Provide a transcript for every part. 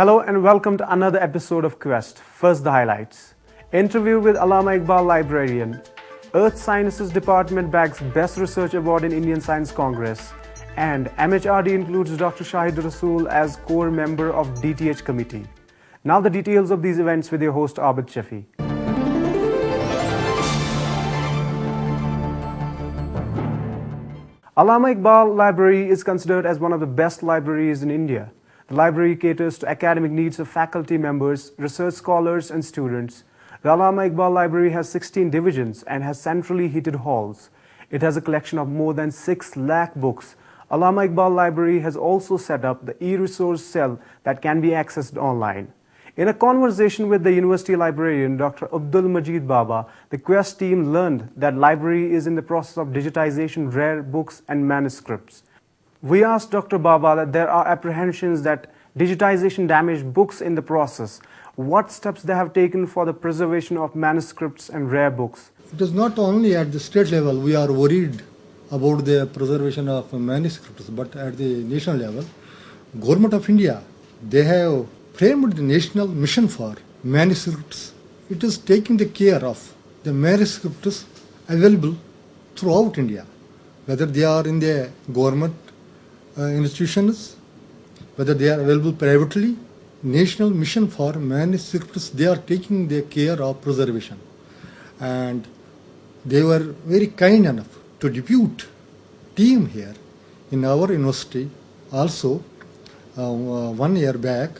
Hello and welcome to another episode of Quest. First, the highlights. Interview with Allama Iqbal, Librarian. Earth Sciences Department bags Best Research Award in Indian Science Congress. And MHRD includes Dr. Shahid Rasool as core member of DTH committee. Now the details of these events with your host Abid Shafi. Allama Iqbal Library is considered as one of the best libraries in India. The library caters to academic needs of faculty members, research scholars and students. The Allama Iqbal Library has 16 divisions and has centrally heated halls. It has a collection of more than 6 lakh books. Allama Iqbal Library has also set up the e-resource cell that can be accessed online. In a conversation with the university librarian, Dr. Abdul Majid Baba, the Quest team learned that library is in the process of digitization rare books and manuscripts. We asked Dr. Baba that there are apprehensions that digitization damaged books in the process. What steps they have taken for the preservation of manuscripts and rare books? It is not only at the state level we are worried about the preservation of manuscripts, but at the national level, Government of India, they have framed the national mission for manuscripts. It is taking the care of the manuscripts available throughout India, whether they are in the government institutions, whether they are available privately. National mission for manuscripts, they are taking the care of preservation. And they were very kind enough to depute team here in our university also 1 year back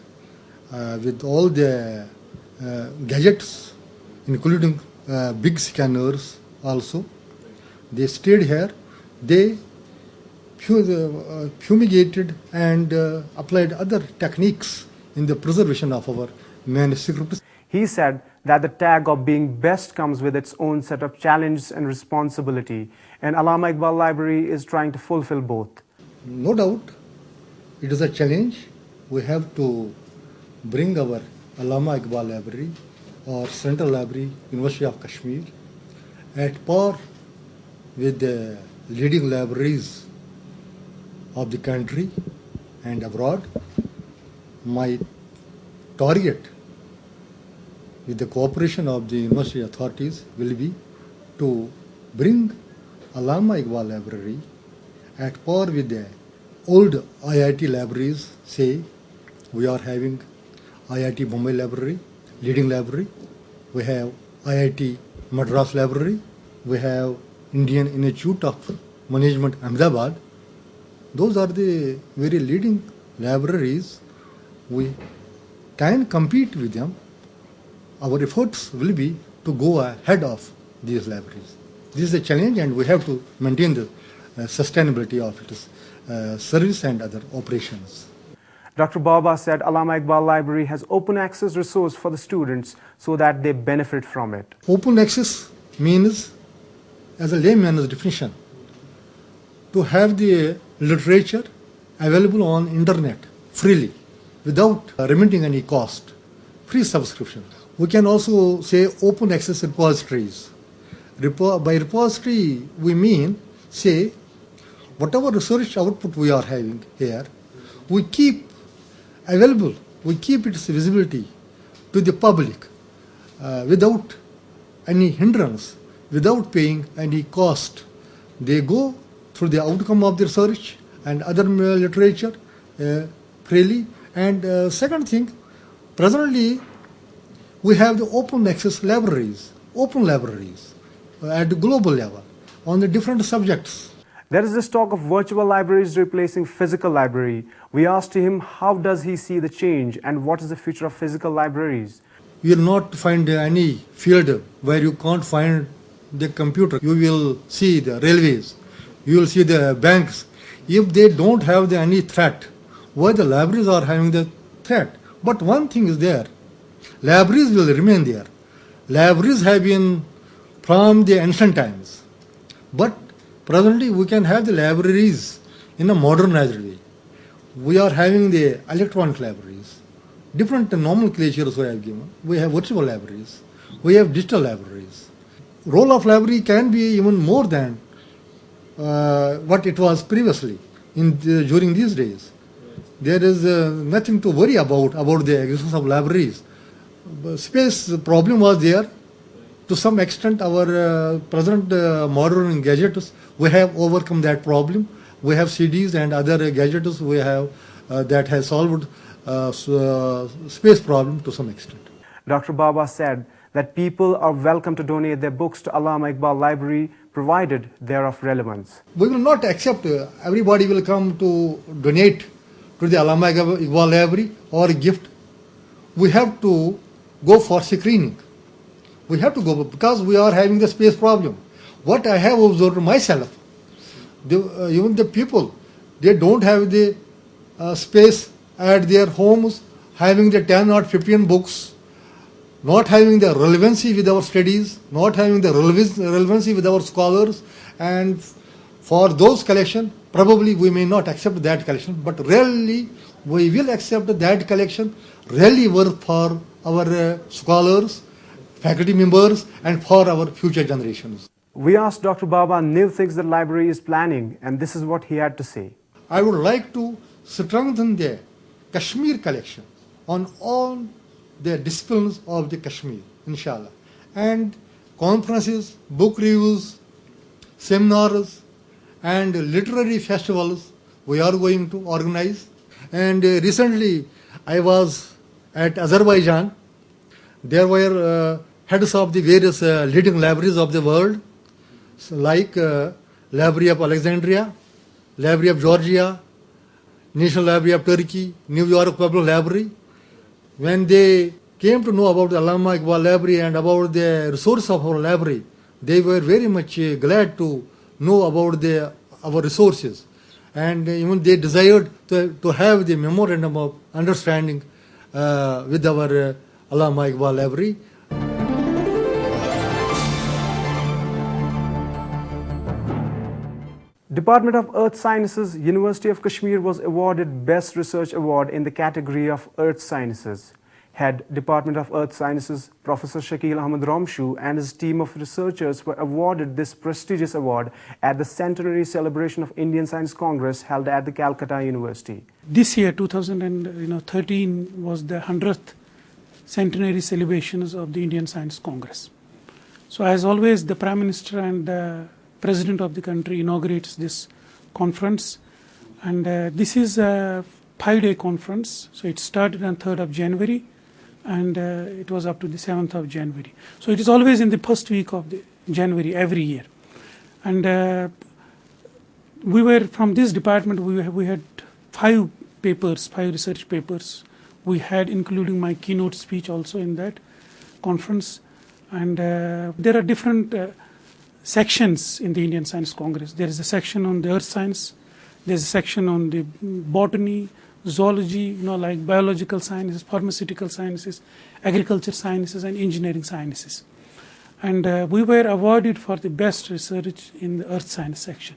with all the gadgets, including big scanners also. They stayed here. They fumigated and applied other techniques in the preservation of our manuscripts. He said that the tag of being best comes with its own set of challenges and responsibility, and Allama Iqbal Library is trying to fulfill both. No doubt, it is a challenge. We have to bring our Allama Iqbal Library or Central Library, University of Kashmir, at par with the leading libraries of the country and abroad. My target with the cooperation of the university authorities will be to bring Allama Iqbal Library at par with the old IIT libraries. Say, we are having IIT Bombay Library, leading library. We have IIT Madras Library. We have Indian Institute of Management Ahmedabad. Those are the very leading libraries. We can compete with them. Our efforts will be to go ahead of these libraries. This is a challenge, and we have to maintain the sustainability of its service and other operations. Dr. Baba said Allama Iqbal Library has open access resource for the students so that they benefit from it. Open access means, as a layman's definition, to have the literature available on internet freely without remitting any cost, free subscription. We can also say open access repositories. By repository we mean, say, whatever research output we are having here, we keep available, we keep its visibility to the public without any hindrance, without paying any cost. They go through the outcome of the research and other literature freely. And second thing, presently we have the open access libraries, open libraries at the global level on the different subjects. There is this talk of virtual libraries replacing physical library. We asked him how does he see the change and what is the future of physical libraries. You will not find any field where you can't find the computer. You will see the railways, you will see the banks. If they don't have any threat, why the libraries are having the threat? But one thing is there, libraries will remain there. Libraries have been from the ancient times. But presently we can have the libraries in a modernized way. We are having the electronic libraries. Different nomenclatures we have given. We have virtual libraries. We have digital libraries. Role of library can be even more than what it was previously during these days. There is nothing to worry about the existence of libraries. Space problem was there. To some extent, our present modern gadgets, we have overcome that problem. We have CDs and other gadgets we have that has solved space problem to some extent. Dr. Baba said that people are welcome to donate their books to Allama Iqbal Library provided they are of relevance. We will not accept everybody will come to donate to the Allama Iqbal Library or gift. We have to go for screening. We have to go because we are having the space problem. What I have observed myself, even the people, they don't have the space at their homes, having the 10 or 15 books, not having the relevancy with our studies, not having the relevancy with our scholars, and for those collection, probably we may not accept that collection, but really we will accept that collection really worth for our scholars, faculty members, and for our future generations. We asked Dr. Baba new things the library is planning, and this is what he had to say. I would like to strengthen the Kashmir collection on all the disciplines of the Kashmir, inshallah. And conferences, book reviews, seminars, and literary festivals we are going to organize. And recently I was at Azerbaijan. There were heads of the various leading libraries of the world, like Library of Alexandria, Library of Georgia, National Library of Turkey, New York Public Library. When they came to know about the Allama Iqbal Library and about the resources of our library, they were very much glad to know about our resources. And even they desired to have the memorandum of understanding with our Allama Iqbal Library. Department of Earth Sciences, University of Kashmir was awarded Best Research Award in the category of Earth Sciences. Head Department of Earth Sciences, Professor Shakil Ahmed Ramshu and his team of researchers were awarded this prestigious award at the centenary celebration of Indian Science Congress held at the Calcutta University. This year, 2013, was the 100th centenary celebrations of the Indian Science Congress. So as always, the Prime Minister and the President of the country inaugurates this conference, and this is a 5-day conference. So it started on 3rd of January and it was up to the 7th of January. So it is always in the first week of the January every year. And we were from this department, we had 5 research papers we had, including my keynote speech also in that conference. And there are different sections in the Indian Science Congress. There is a section on the earth science, there's a section on the botany, zoology, like biological sciences, pharmaceutical sciences, agriculture sciences, and engineering sciences. And we were awarded for the best research in the earth science section.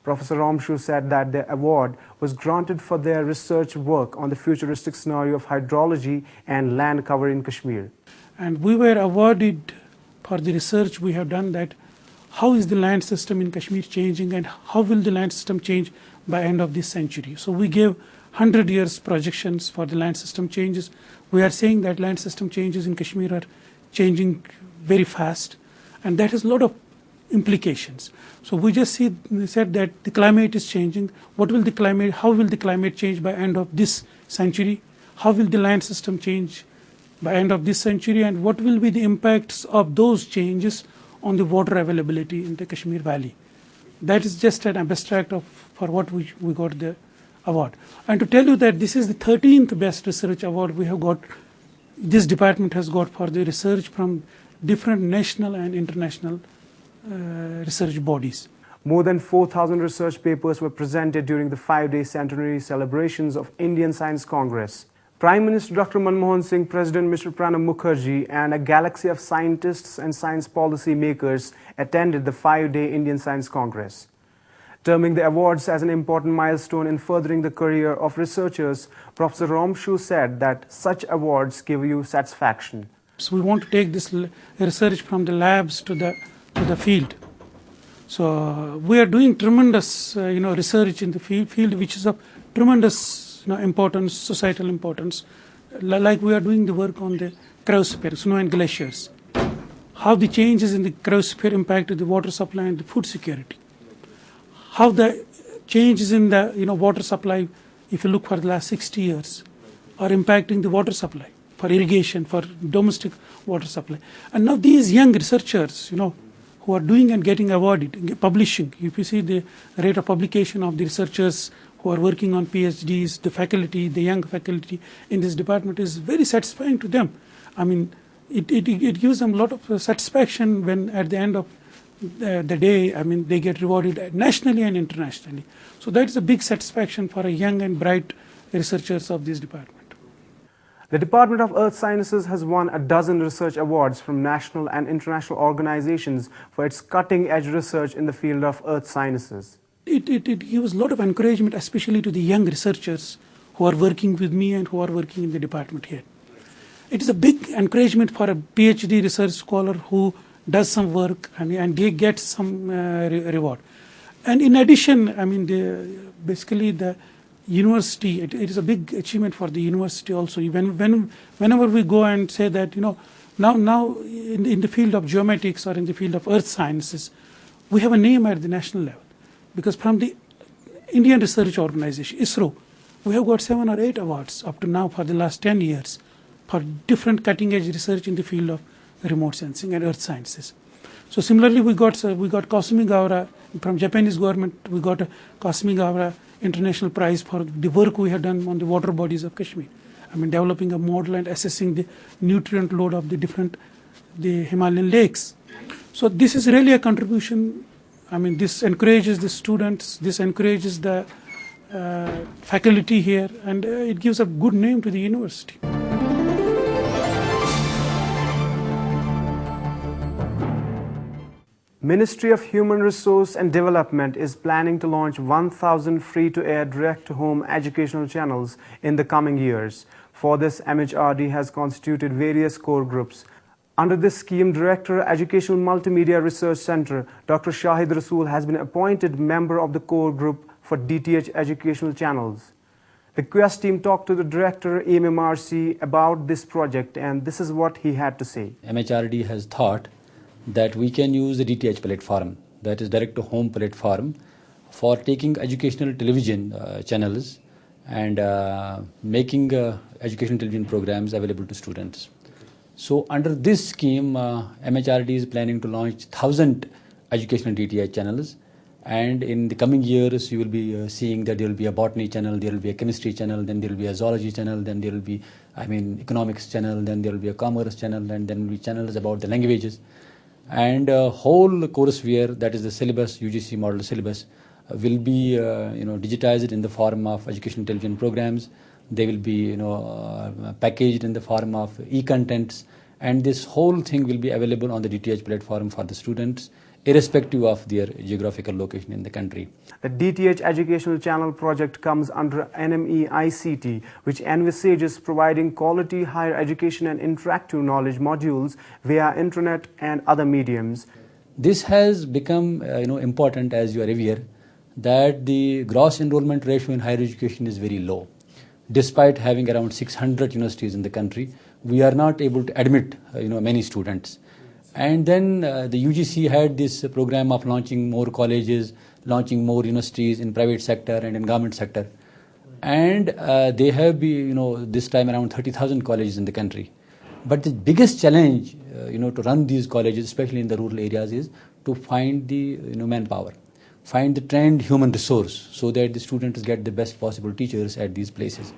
Professor Ramshu said that the award was granted for their research work on the futuristic scenario of hydrology and land cover in Kashmir. And we were awarded for the research we have done, that how is the land system in Kashmir changing and how will the land system change by end of this century. So we gave 100 years projections for the land system changes. We are saying that land system changes in Kashmir are changing very fast, and that has a lot of implications. So we just said that the climate is changing. How will the climate change by end of this century? How will the land system change by end of this century, and what will be the impacts of those changes on the water availability in the Kashmir Valley? That is just an abstract of for what we got the award. And to tell you that this is the 13th best research award we have got, this department has got for the research from different national and international research bodies. More than 4,000 research papers were presented during the 5-day centenary celebrations of Indian Science Congress. Prime Minister Dr. Manmohan Singh, President Mr. Pranab Mukherjee, and a galaxy of scientists and science policy makers attended the 5-day Indian Science Congress. Terming the awards as an important milestone in furthering the career of researchers, Professor Romshu said that such awards give you satisfaction. So we want to take this research from the labs to the field. So we are doing tremendous, research in the field which is of tremendous, importance, societal importance. Like we are doing the work on the cryosphere, snow and glaciers. How the changes in the cryosphere impacted the water supply and the food security. How the changes in the water supply, if you look for the last 60 years, are impacting the water supply for irrigation, for domestic water supply. And now these young researchers, who are doing and getting awarded, publishing. If you see the rate of publication of the researchers who are working on PhDs, the faculty, the young faculty in this department is very satisfying to them. I mean, it gives them a lot of satisfaction when at the end of the day, they get rewarded nationally and internationally. So that is a big satisfaction for a young and bright researchers of this department. The Department of Earth Sciences has won a dozen research awards from national and international organizations for its cutting-edge research in the field of earth sciences. It gives a lot of encouragement, especially to the young researchers who are working with me and who are working in the department here. It is a big encouragement for a PhD research scholar who does some work and they get some reward. And in addition, basically the university, it is a big achievement for the university also. Whenever we go and say that, now in the field of geomatics or in the field of earth sciences, we have a name at the national level. Because from the Indian Research Organization, ISRO, we have got 7 or 8 awards up to now for the last 10 years for different cutting-edge research in the field of remote sensing and earth sciences. So similarly, we got Kasumigaura from Japanese government. We got a Kasumigaura International Prize for the work we have done on the water bodies of Kashmir. Developing a model and assessing the nutrient load of the Himalayan lakes. So this is really a contribution. This encourages the students, this encourages the faculty here, and it gives a good name to the university. Ministry of Human Resource and Development is planning to launch 1,000 free-to-air direct-to-home educational channels in the coming years. For this, MHRD has constituted various core groups. Under this scheme, Director, Educational Multimedia Research Center, Dr. Shahid Rasool has been appointed member of the core group for DTH Educational Channels. The Quest team talked to the Director, AMMRC, about this project, and this is what he had to say. MHRD has thought that we can use the DTH platform, that is direct-to-home platform, for taking educational television channels and making educational television programs available to students. So under this scheme, MHRD is planning to launch 1,000 educational DTH channels, and in the coming years you will be seeing that there will be a botany channel, there will be a chemistry channel, then there will be a zoology channel, then there will be economics channel, then there will be a commerce channel, and then will be channels about the languages. And whole courseware, that is the syllabus, UGC model syllabus, will be digitized in the form of educational television programs. They will be packaged in the form of e-contents, and this whole thing will be available on the DTH platform for the students, irrespective of their geographical location in the country. The DTH Educational Channel project comes under NME ICT, which envisages providing quality higher education and interactive knowledge modules via internet and other mediums. This has become important, as you are aware, that the gross enrollment ratio in higher education is very low. Despite having around 600 universities in the country, we are not able to admit many students. And then the UGC had this program of launching more colleges, launching more universities in private sector and in government sector. And they have this time around 30,000 colleges in the country. But the biggest challenge to run these colleges, especially in the rural areas, is to find the manpower. find the trained human resource so that the students get the best possible teachers at these places.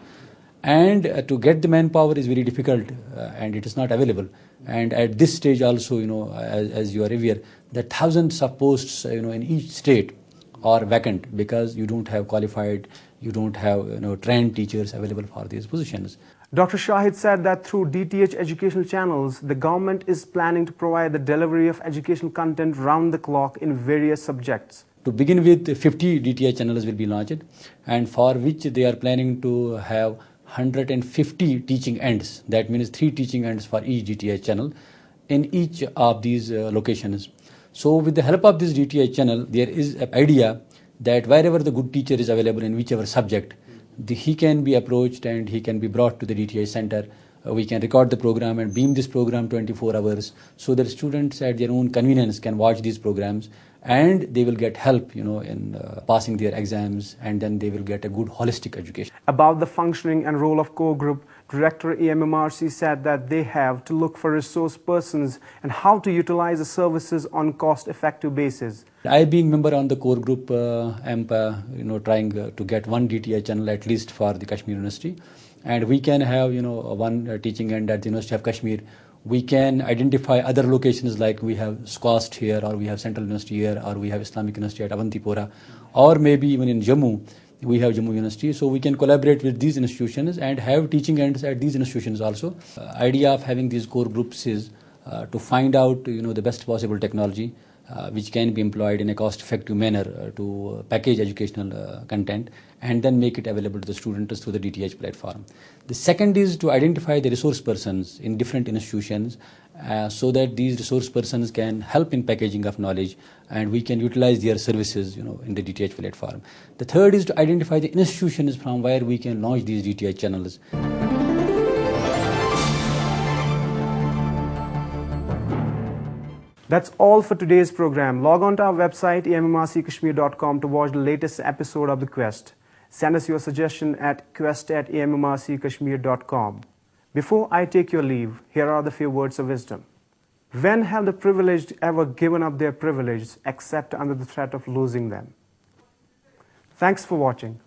And to get the manpower is very difficult and it is not available. And at this stage also, as you are aware, that thousands of posts, in each state are vacant because you don't have qualified, you don't have, trained teachers available for these positions. Dr. Shahid said that through DTH Educational Channels, the government is planning to provide the delivery of educational content round the clock in various subjects. To begin with, 50 DTH channels will be launched, and for which they are planning to have 150 teaching ends. That means 3 teaching ends for each DTH channel in each of these locations. So with the help of this DTH channel, there is an idea that wherever the good teacher is available in whichever subject, he can be approached and he can be brought to the DTH center. We can record the program and beam this program 24 hours so that students at their own convenience can watch these programs, and they will get help, in passing their exams, and then they will get a good holistic education. About the functioning and role of core group, Director EMMRC said that they have to look for resource persons and how to utilize the services on cost-effective basis. I, being member on the core group, am trying to get one DTH channel at least for the Kashmir University, and we can have one teaching end at the University of Kashmir. We can identify other locations like we have SCOST here, or we have Central University here, or we have Islamic University at Avantipora, or maybe even in Jammu, we have Jammu University. So we can collaborate with these institutions and have teaching ends at these institutions also. Idea of having these core groups is to find out the best possible technology which can be employed in a cost-effective manner to package educational content and then make it available to the students through the DTH platform. The second is to identify the resource persons in different institutions so that these resource persons can help in packaging of knowledge and we can utilize their services in the DTH platform. The third is to identify the institutions from where we can launch these DTH channels. That's all for today's program. Log on to our website emmrckashmir.com to watch the latest episode of The Quest. Send us your suggestion at quest@emmrckashmir.com. Before I take your leave, here are the few words of wisdom. When have the privileged ever given up their privilege except under the threat of losing them? Thanks for watching.